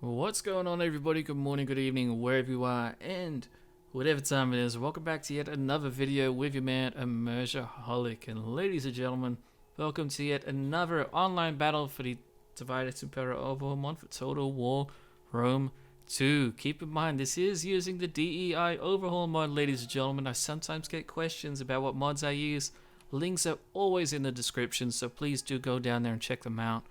What's going on, everybody? Good morning, good evening, wherever you are, and whatever time it is. Welcome back to yet another video with your man, Immersiaholic. And ladies and gentlemen, welcome to yet another online battle for the Divided Impera overhaul mod for Total War Rome 2. Keep in mind, this is using the DEI overhaul mod, ladies and gentlemen. I sometimes get questions about what mods I use. Links are always in the description, so please do go down there and check them out.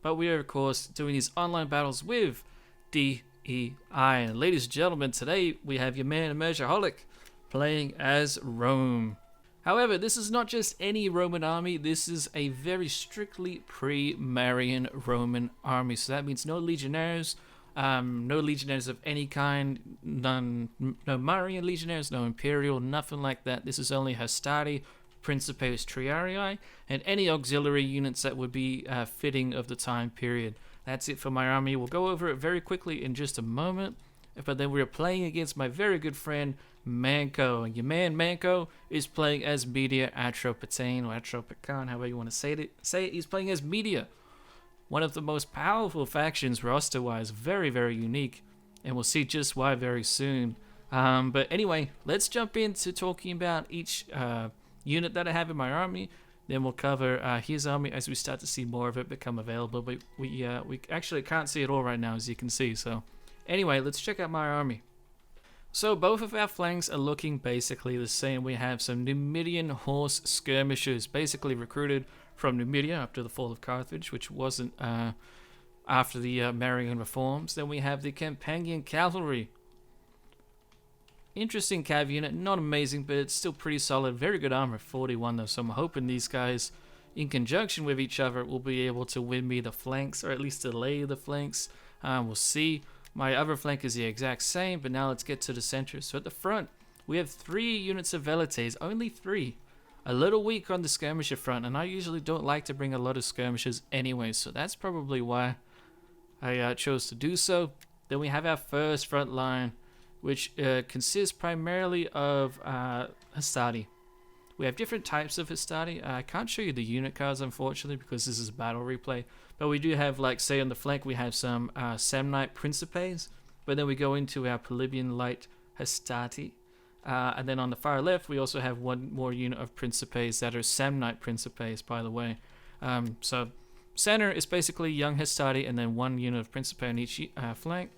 But we are, of course, doing these online battles with DEI. And ladies and gentlemen, today we have your man, Immersiaholic, playing as Rome. However, this is not just any Roman army. This is a very strictly pre-Marian Roman army. So that means no legionaries, of any kind, no Marian legionaries, no Imperial, nothing like that. This is only Hastati, Principes Triarii, and any auxiliary units that would be fitting of the time period. That's it for my army. We'll go over it very quickly in just a moment. But then we're playing against my very good friend Manco. And your man Manco is playing as Media Atropatane, or Atropacan, however you want to say it. He's playing as Media. One of the most powerful factions roster-wise. Very, very unique. And we'll see just why very soon. But anyway, let's jump into talking about each unit that I have in my army. Then we'll cover his army as we start to see more of it become available. But we actually can't see it all right now, as you can see. So anyway, let's check out my army. So both of our flanks are looking basically the same. We have some Numidian horse skirmishers, basically recruited from Numidia after the fall of Carthage, which wasn't after the Marian reforms. Then we have the Campanian cavalry. Interesting cav unit, not amazing, but it's still pretty solid. Very good armor, 41 though, so I'm hoping these guys, in conjunction with each other, will be able to win me the flanks, or at least delay the flanks. We'll see. My other flank is the exact same, but now let's get to the center. So at the front, we have 3 units of Velites, only 3. A little weak on the skirmisher front, and I usually don't like to bring a lot of skirmishers anyway, so that's probably why I chose to do so. Then we have our first front line, which consists primarily of Hastati. We have different types of Hastati. I can't show you the unit cards, unfortunately, because this is a battle replay. But we do have, like, say on the flank, we have some Samnite Principes. But then we go into our Polybian Light Hastati. And then on the far left, we also have one more unit of Principes that are Samnite Principes, by the way. So center is basically young Hastati, and then one unit of Principe on each flank.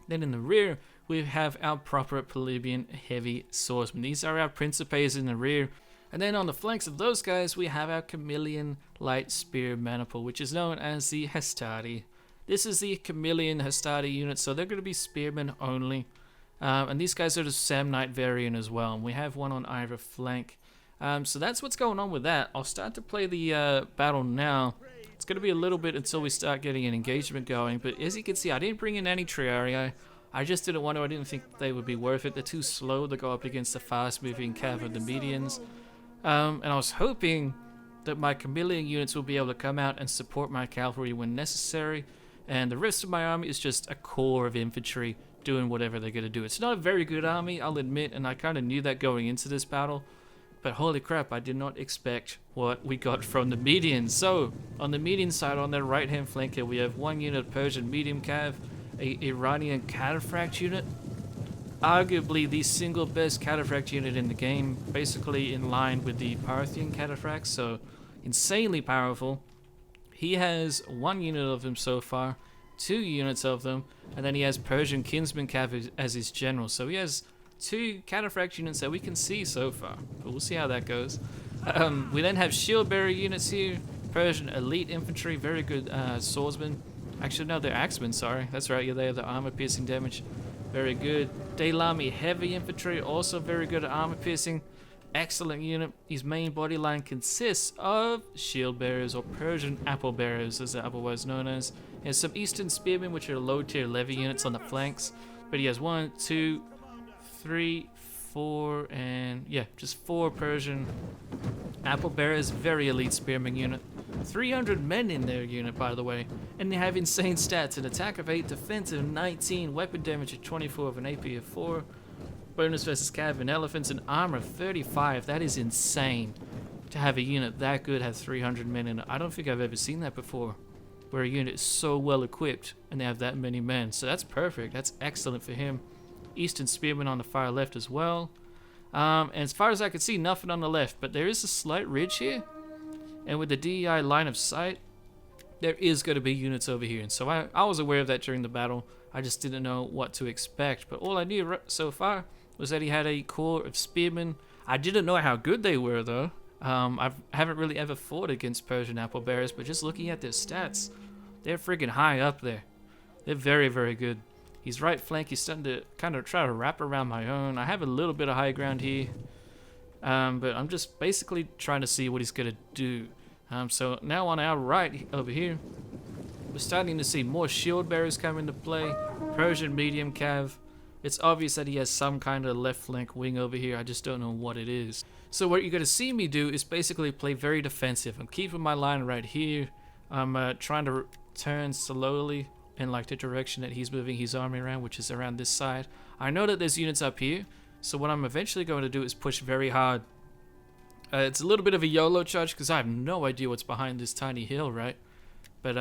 Then in the rear, we have our proper Polybian heavy swordsmen. These are our Principes in the rear. And then on the flanks of those guys, we have our Camillian light spear maniple, which is known as the Hastati. This is the Camillian Hastati unit, so they're going to be spearmen only. And these guys are the Samnite variant as well. And we have one on either flank. So that's what's going on with that. I'll start to play the battle now. It's going to be a little bit until we start getting an engagement going. But as you can see, I didn't bring in any Triarii. I just didn't want to. I didn't think they would be worth it. They're too slow to go up against the fast-moving cav of the Medians. And I was hoping that my Camillian units will be able to come out and support my cavalry when necessary. And the rest of my army is just a core of infantry doing whatever they're going to do. It's not a very good army, I'll admit, and I kind of knew that going into this battle. But holy crap, I did not expect what we got from the Medians. So, on the Median side, on their right-hand flank here, we have one unit of Persian medium cav, a Iranian cataphract unit, arguably the single best cataphract unit in the game, basically in line with the Parthian cataphracts, so insanely powerful. He has one unit of them so far, 2 units of them, and then he has Persian kinsman cav as his general, so he has 2 cataphract units that we can see so far, but we'll see how that goes. We then have shield bearer units here, Persian elite infantry, very good swordsmen. Actually, no, they're axemen, sorry. That's right, yeah, they have the armor piercing damage. Very good. Daylami heavy infantry, also very good at armor piercing. Excellent unit. His main body line consists of shield bearers, or Persian apple bearers, as they're otherwise known as. He has some eastern spearmen, which are low tier levy units on the flanks. But he has 1, 2, 3, 4, and yeah, just 4 Persian apple bearers. Very elite spearman unit. 300 men in their unit, by the way, and they have insane stats: an attack of 8, defense of 19, weapon damage of 24, with an AP of 4, bonus versus cav and elephants, and armor of 35. That is insane to have a unit that good have 300 men in it. I don't think I've ever seen that before. where a unit is so well equipped and they have that many men. So that's perfect. That's excellent for him. Eastern Spearman on the far left as well. And as far as I can see, nothing on the left, but there is a slight ridge here. And with the DEI line of sight, there is going to be units over here. And so I was aware of that during the battle. I just didn't know what to expect. But all I knew so far was that he had a corps of spearmen. I didn't know how good they were, though. I haven't really ever fought against Persian apple bearers, but just looking at their stats, they're friggin' high up there. They're very, very good. He's right flank. He's starting to kind of try to wrap around my own. I have a little bit of high ground here, but I'm just basically trying to see what he's going to do. So now on our right over here, we're starting to see more shield bearers come into play. Persian medium cav. It's obvious that he has some kind of left flank wing over here. I just don't know what it is. So what you're going to see me do is basically play very defensive. I'm keeping my line right here. I'm trying to turn slowly in like the direction that he's moving his army around, which is around this side. I know that there's units up here, so what I'm eventually going to do is push very hard. It's a little bit of a YOLO charge because I have no idea what's behind this tiny hill, right? But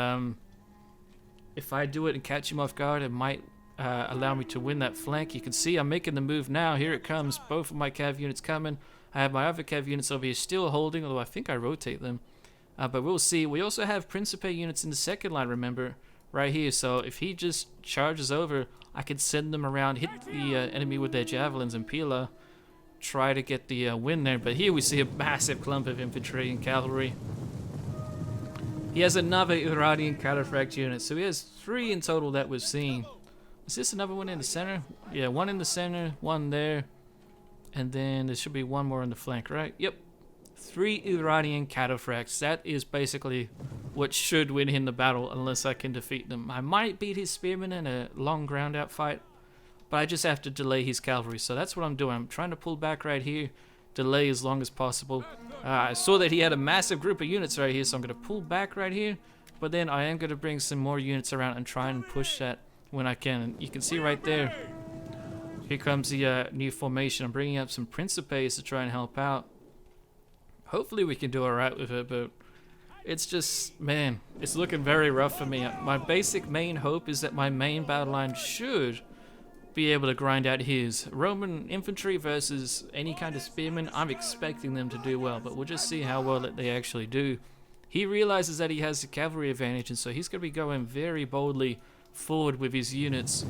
if I do it and catch him off guard, it might allow me to win that flank. You can see I'm making the move now. Here it comes. Both of my cav units coming. I have my other cav units over here still holding, although I think I rotate them. But we'll see. We also have Principe units in the second line, remember, right here. So if he just charges over, I can send them around, hit the enemy with their javelins and pila, try to get the win there. But here we see a massive clump of infantry and cavalry. He has another Iranian cataphract unit, so he has 3 in total that we've seen. Is this another one in the center? Yeah, 1 in the center, 1 there, and then there should be 1 more on the flank, right? Yep. 3 Iranian cataphracts. That is basically what should win him the battle unless I can defeat them. I might beat his spearmen in a long ground out fight, but I just have to delay his cavalry. So that's what I'm doing. I'm trying to pull back right here, delay as long as possible. I saw that he had a massive group of units right here, so I'm going to pull back right here, but then I am going to bring some more units around and try and push that when I can. And you can see right there, here comes the new formation. I'm bringing up some Principes to try and help out. Hopefully we can do alright with it, but it's just, man, it's looking very rough for me. My basic main hope is that my main battle line should be able to grind out his. Roman infantry versus any kind of spearmen, I'm expecting them to do well, but we'll just see how well that they actually do. He realizes that he has the cavalry advantage, and so he's going to be going very boldly forward with his units.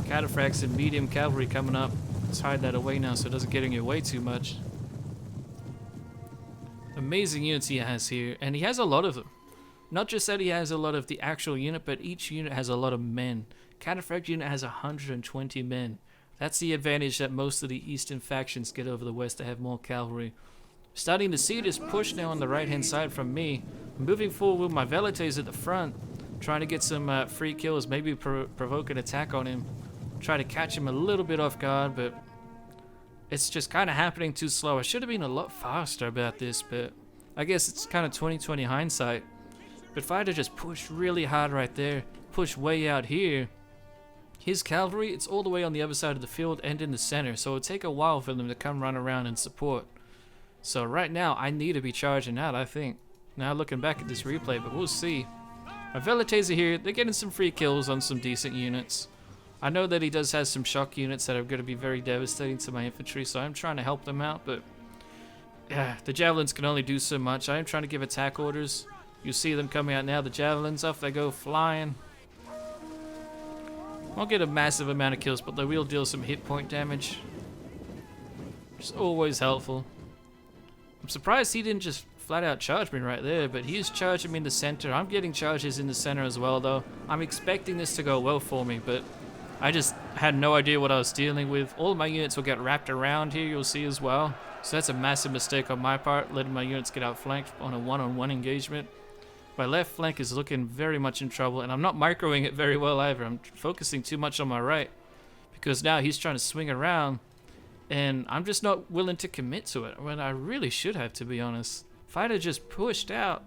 Cataphracts and medium cavalry coming up. Let's hide that away now so it doesn't get in your way too much. Amazing units he has here, and he has a lot of them. Not just that he has a lot of the actual unit, but each unit has a lot of men. Cataphract unit has 120 men. That's the advantage that most of the eastern factions get over the west to have more cavalry. Starting to see this push now on the right hand side from me. I'm moving forward with my velites at the front, trying to get some free kills, maybe provoke an attack on him. Try to catch him a little bit off guard, but it's just kind of happening too slow. I should have been a lot faster about this, but I guess it's kind of 20/20 hindsight. But if I had to just push really hard right there, push way out here, his cavalry, it's all the way on the other side of the field and in the center, so it'll take a while for them to come run around and support. So right now, I need to be charging out, I think. Now looking back at this replay, but we'll see. My velites are here. They're getting some free kills on some decent units. I know that he does have some shock units that are going to be very devastating to my infantry, so I'm trying to help them out, but the javelins can only do so much. I am trying to give attack orders. You see them coming out now. The javelins, off they go flying. Won't get a massive amount of kills, but they will deal some hit point damage, which is always helpful. I'm surprised he didn't just flat out charge me right there, but he is charging me in the center. I'm getting charges in the center as well, though. I'm expecting this to go well for me, but I just had no idea what I was dealing with. All of my units will get wrapped around here, you'll see as well. So that's a massive mistake on my part, letting my units get outflanked on a one-on-one engagement. My left flank is looking very much in trouble, and I'm not microing it very well either. I'm focusing too much on my right, because now he's trying to swing around, and I'm just not willing to commit to it, when I really should have, to be honest. If I'd have just pushed out,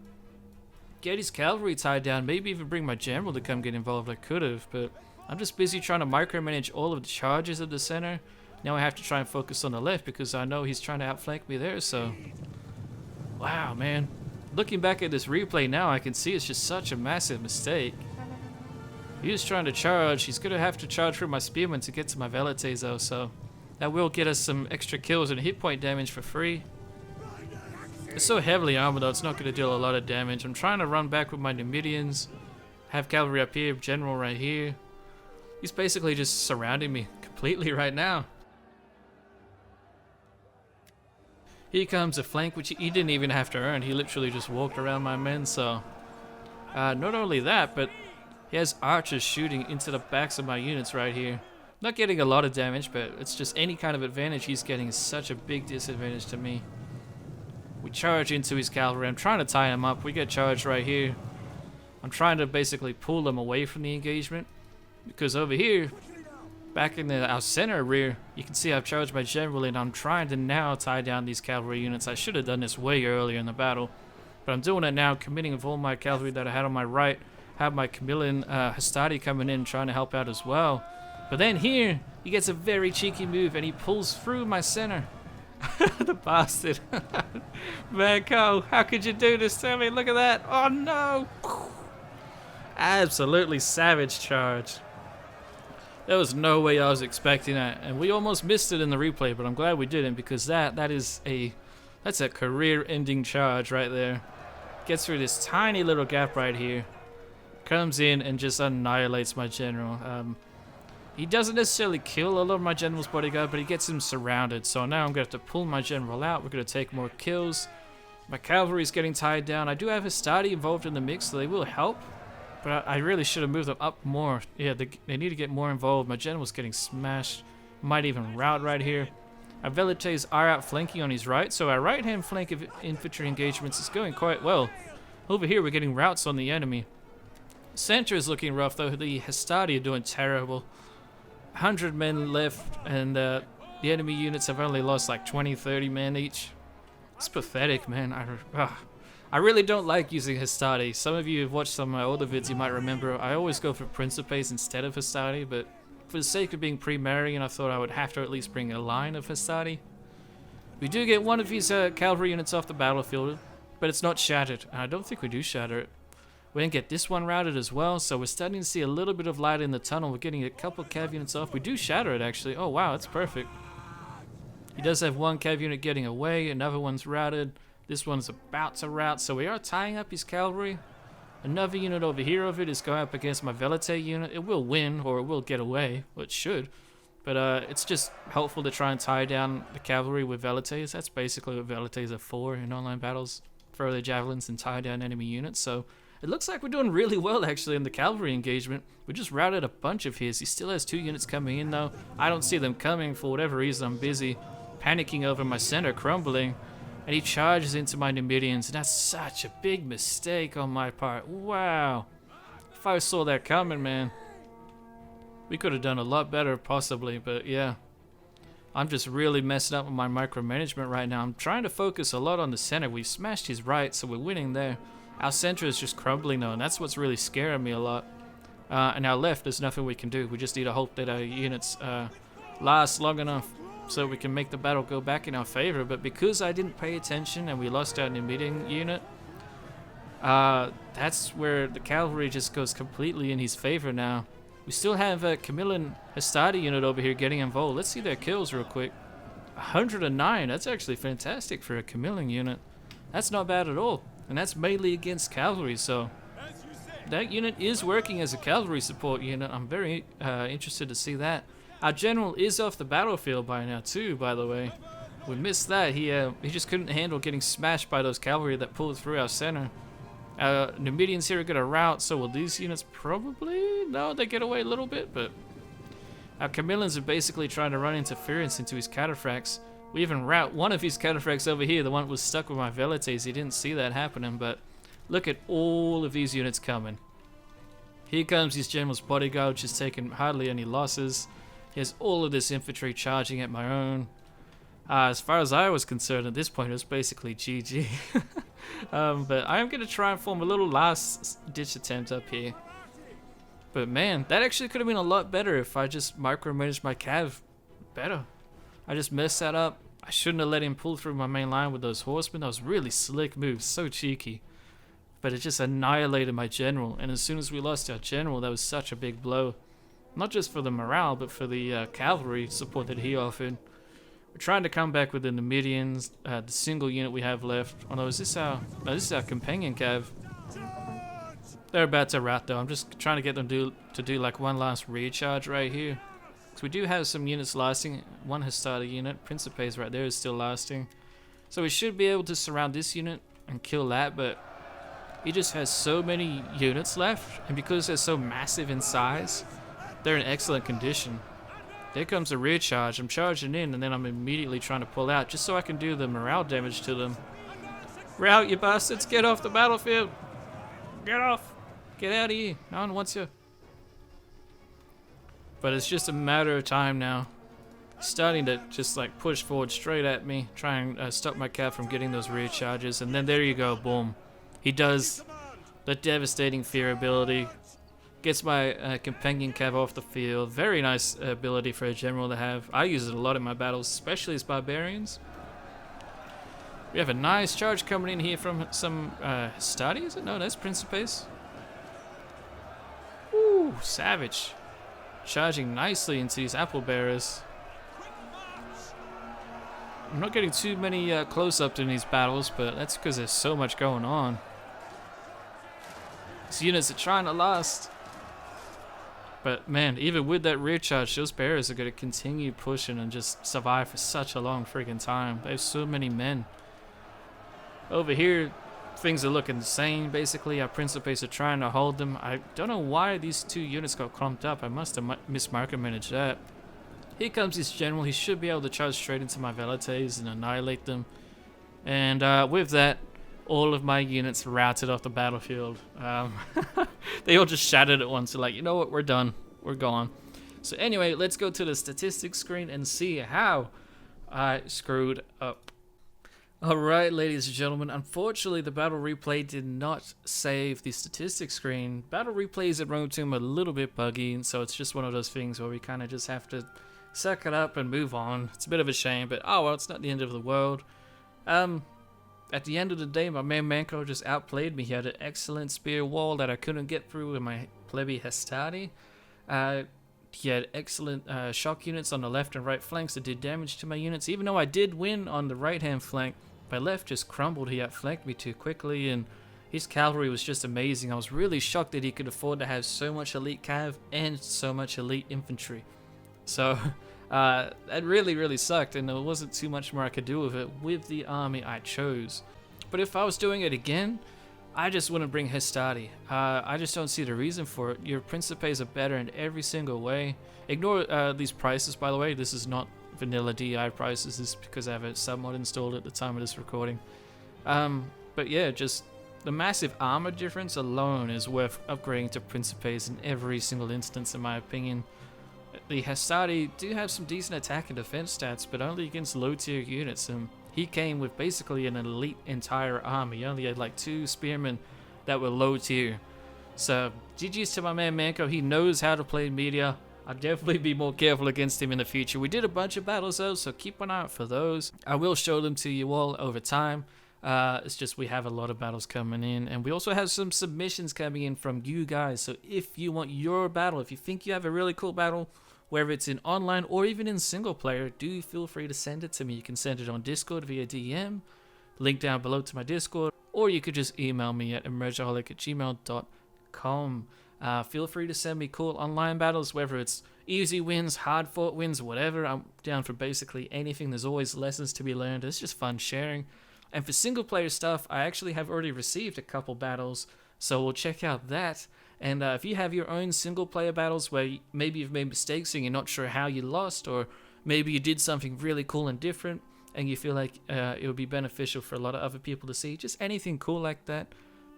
get his cavalry tied down, maybe even bring my general to come get involved, I could have, but I'm just busy trying to micromanage all of the charges at the center. Now I have to try and focus on the left because I know he's trying to outflank me there, so wow, man. looking back at this replay now, I can see it's just such a massive mistake. He was trying to charge. He's gonna have to charge for my spearman to get to my velites though, so that will get us some extra kills and hit point damage for free. It's so heavily armored though, it's not gonna deal a lot of damage. I'm trying to run back with my Numidians, have cavalry up here, general right here. He's basically just surrounding me completely right now. Here comes a flank, which he didn't even have to earn. He literally just walked around my men, so not only that, but he has archers shooting into the backs of my units right here. Not getting a lot of damage, but it's just any kind of advantage he's getting is such a big disadvantage to me. We charge into his cavalry. I'm trying to tie him up. We get charged right here. I'm trying to basically pull them away from the engagement, because over here, back in our center rear, you can see I've charged my general and I'm trying to now tie down these cavalry units. I should have done this way earlier in the battle, but I'm doing it now, committing with all my cavalry that I had on my right. Have my Camillan Hastati coming in trying to help out as well. But then here, he gets a very cheeky move and he pulls through my center. The bastard. Manco, how could you do this to me? Look at that. Oh no. Absolutely savage charge. There was no way I was expecting that, and we almost missed it in the replay, but I'm glad we didn't, because that's a career-ending charge right there. Gets through this tiny little gap right here, comes in and just annihilates my general. He doesn't necessarily kill a lot of my general's bodyguard, but he gets him surrounded. So now I'm going to have to pull my general out. We're going to take more kills. My cavalry is getting tied down. I do have Hastati involved in the mix, so they will help. But I really should have moved them up more. Yeah, they need to get more involved. My general's getting smashed. Might even rout right here. Our velites are out flanking on his right, so our right-hand flank of infantry engagements is going quite well. Over here, we're getting routs on the enemy. Center is looking rough, though. The Hastati are doing terrible. 100 men left, and the enemy units have only lost like 20-30 men each. It's pathetic, man. I really don't like using Hastati. Some of you have watched some of my older vids, you might remember I always go for Principes instead of Hastati, but for the sake of being Pre-Marian, I thought I would have to at least bring a line of Hastati. We do get one of his cavalry units off the battlefield, but it's not shattered, and I don't think we do shatter it. We didn't get this one routed as well, so we're starting to see a little bit of light in the tunnel. We're getting a couple cav units off. We do shatter it, actually. Oh, wow, that's perfect. He does have one cav unit getting away. Another one's routed. This one's about to rout, so we are tying up his cavalry. Another unit over here of it is going up against my Velite unit. It will win, or it will get away. Well, it should. But it's just helpful to try and tie down the cavalry with Velites. That's basically what Velites are for in online battles. Throw their javelins and tie down enemy units, so it looks like we're doing really well, actually, in the cavalry engagement. We just routed a bunch of his. He still has 2 units coming in, though. I don't see them coming for whatever reason. I'm busy panicking over my center crumbling. And he charges into my Numidians, and that's such a big mistake on my part. Wow. If I saw that coming, man. We could have done a lot better, possibly, but yeah. I'm just really messing up with my micromanagement right now. I'm trying to focus a lot on the center. We smashed his right, so we're winning there. Our center is just crumbling though, and that's what's really scaring me a lot. And our left, there's nothing we can do. We just need to hope that our units last long enough so we can make the battle go back in our favor. But because I didn't pay attention and we lost our Numidian unit, that's where the cavalry just goes completely in his favor now. We still have a Camillan Hastati unit over here getting involved. Let's see their kills real quick. 109, that's actually fantastic for a Camillan unit. That's not bad at all. And that's mainly against cavalry, so that unit is working as a cavalry support unit. I'm very interested to see that. Our general is off the battlefield by now too, by the way. We missed that. He just couldn't handle getting smashed by those cavalry that pulled through our center. Numidians here are going to rout, so will these units probably? No, they get away a little bit, but our Camillans are basically trying to run interference into his cataphracts. We even rout one of his cataphracts over here, the one that was stuck with my Velites. He didn't see that happening, but look at all of these units coming. Here comes his general's bodyguard, just taking hardly any losses. He has all of this infantry charging at my own. As far as I was concerned at this point, it was basically GG. But I'm going to try and form a little last-ditch attempt up here. But man, that actually could have been a lot better if I just micromanaged my cav better. I just messed that up. I shouldn't have let him pull through my main line with those horsemen. That was really slick moves, so cheeky. But it just annihilated my general, and as soon as we lost our general, that was such a big blow. Not just for the morale, but for the cavalry support that he offered. We're trying to come back with the Numidians, the single unit we have left. Oh no, is this our... No, this is our companion cav. They're about to rout though. I'm just trying to get them to do like one last recharge right here. So we do have some units lasting. One has started unit. Principe's right there is still lasting. So we should be able to surround this unit and kill that, but he just has so many units left, and because they're so massive in size, they're in excellent condition. There comes a rear charge. I'm charging in, and then I'm immediately trying to pull out just so I can do the morale damage to them. Rout, you bastards! Get off the battlefield! Get off! Get out of here! No one wants you. But it's just a matter of time now. He's starting to just like push forward straight at me, try and stop my cav from getting those rear charges, and then there you go, boom. He does the devastating fear ability. Gets my companion cav off the field. Very nice ability for a general to have. I use it a lot in my battles, especially as barbarians. We have a nice charge coming in here from some Hastati, is it? No, that's Principes. Ooh, savage. Charging nicely into these apple bearers. I'm not getting too many close-ups in these battles, but that's because there's so much going on. These units are trying to last. But man, even with that rear charge, those bearers are going to continue pushing and just survive for such a long freaking time. They have so many men. Over here, things are looking insane. Basically, our Principes are trying to hold them. I don't know why these two units got clumped up. I must have mismicromanaged that. Here comes this general. He should be able to charge straight into my Velites and annihilate them. And with that, all of my units routed off the battlefield. They all just shattered at once. They're like, you know what, we're done. We're gone. So anyway, let's go to the statistics screen and see how I screwed up. Alright, ladies and gentlemen, unfortunately the battle replay did not save the statistics screen. Battle replays at Rome 2 are a little bit buggy, and so it's just one of those things where we kind of just have to suck it up and move on. It's a bit of a shame, but oh well, it's not the end of the world. At the end of the day, my man Manco just outplayed me. He had an excellent spear wall that I couldn't get through with my plebe Hastati. He had excellent shock units on the left and right flanks that did damage to my units. Even though I did win on the right-hand flank, my left just crumbled. He outflanked me too quickly, and his cavalry was just amazing. I was really shocked that he could afford to have so much elite cav and so much elite infantry. So that really, really sucked, and there wasn't too much more I could do with it with the army I chose. But if I was doing it again, I just wouldn't bring Hastati. I just don't see the reason for it. Your Principes are better in every single way. Ignore these prices, by the way. This is not vanilla DI prices. This is because I have a submod installed at the time of this recording. But yeah, just the massive armor difference alone is worth upgrading to Principes in every single instance, in my opinion. The Hastati do have some decent attack and defense stats, but only against low tier units, and he came with basically an elite entire army. He only had like 2 spearmen that were low tier. So GG's to my man Manco. He knows how to play media. I'll definitely be more careful against him in the future. We did a bunch of battles though, so keep an eye out for those. I will show them to you all over time. It's just we have a lot of battles coming in, and we also have some submissions coming in from you guys. So if you want your battle, if you think you have a really cool battle, whether it's in online or even in single player, do feel free to send it to me. You can send it on Discord via DM, link down below to my Discord, or you could just email me at emergeaholic@gmail.com. Feel free to send me cool online battles, whether it's easy wins, hard fought wins, whatever. I'm down for basically anything. There's always lessons to be learned. It's just fun sharing. And for single player stuff, I actually have already received a couple battles, so we'll check out that. And if you have your own single player battles where maybe you've made mistakes and you're not sure how you lost, or maybe you did something really cool and different and you feel like it would be beneficial for a lot of other people to see, just anything cool like that,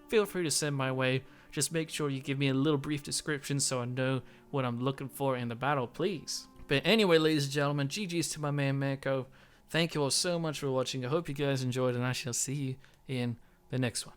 feel free to send my way. Just make sure you give me a little brief description so I know what I'm looking for in the battle, please. But anyway, ladies and gentlemen, GG's to my man Manco. Thank you all so much for watching. I hope you guys enjoyed, and I shall see you in the next one.